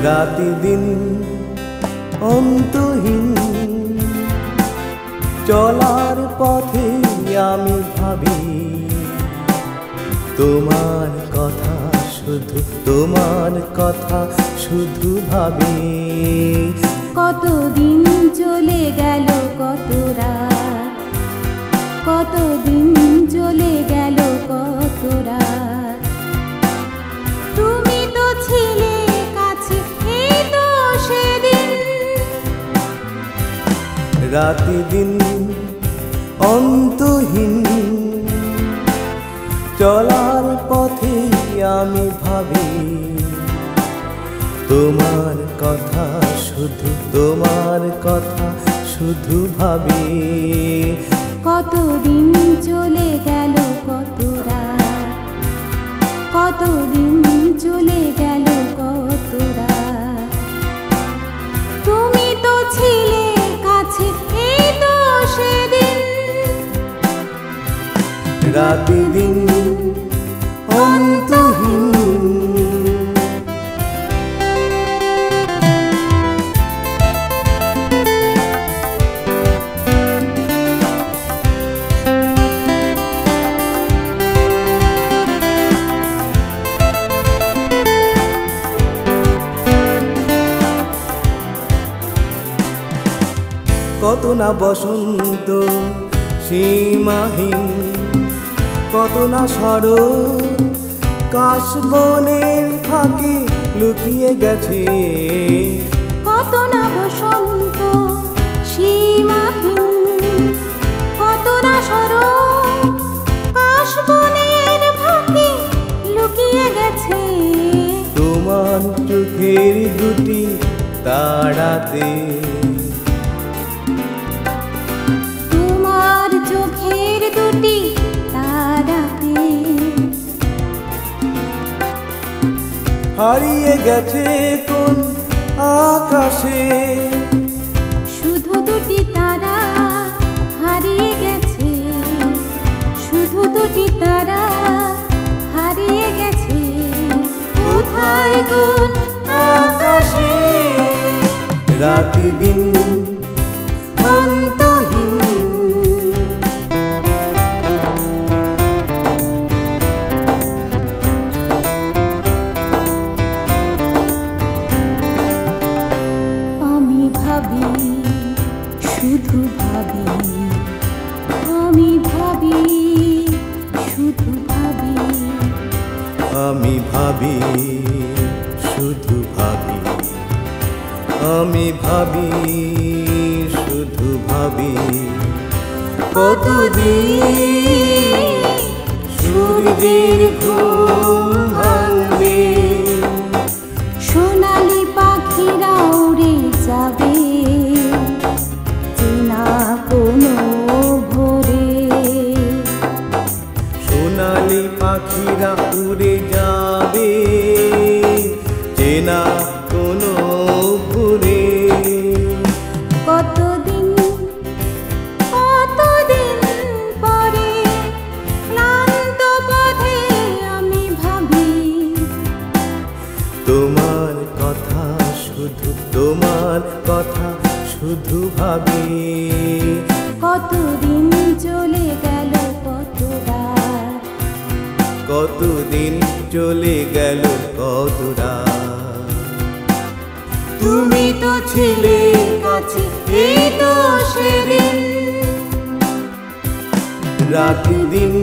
রাতি দিন অন্তহীন চলার পথে আমি ভাবি তোমার কথা, শুধু তোমার কথা শুধু ভাবি। কতদিন চলে গেল কত রাত, কতদিন চলে গেল কত রাত, তুমি তো ছিলে কাছে এই তো সেদিন। রাতি দিন অন্তহীন চলার পথে আমি ভাবি তোমার কথা, শুধু তোমার কথা শুধু ভাবি। কতদিন চলে গেল কত রাত, কতদিন চলে গেল কত রাত, তুমি তো ছিলে কাছে এই তো সেদিন। রাতি দিন অন্তহীন কত না বসন্ত সীমাহীন, কত না শরৎ কাশবনের ফাঁকে লুকিয়ে গেছে। কত না বসন্ত সীমাহীন, কত না শরৎ কাশবনের ফাঁকে লুকিয়ে গেছে। তোমার চোখের দুটি তারাতে, তোমার চোখের দুটি তারাতে হারিয়ে গেছে কোন আকাশে। শুধু দুটি তারা হারিয়ে গেছে, শুধু দুটি তারা হারিয়ে গেছে। কোথায় কোন আকাশে? রাতি দিন অন্তহীন আমি ভাবি, শুধু ভাবি, আমি ভাবি, শুধু ভাবি, আমি ভাবি, শুধু ভাবি, আমি ভাবি, শুধু ভাবি। কতদিন সূর্যের ঘুম ভাঙবে, সোনালি পাখিরা উড়ে যাবে চেনা কোনো ভোরে। সোনালি পাখিরা উড়ে যাবে চেনা কোনো ভোরে। কতদিন কতদিন পরে ক্লান্ত পথে আমি ভাবি তোমার কথা, শুধু তোমার কথা শুধু ভাবি। কতদিন চলে গেল কত রাত, কতদিন চলে গেল কত রাত, তুমি তো ছিলে কাছে এই তো সেদিন। রাতি দিন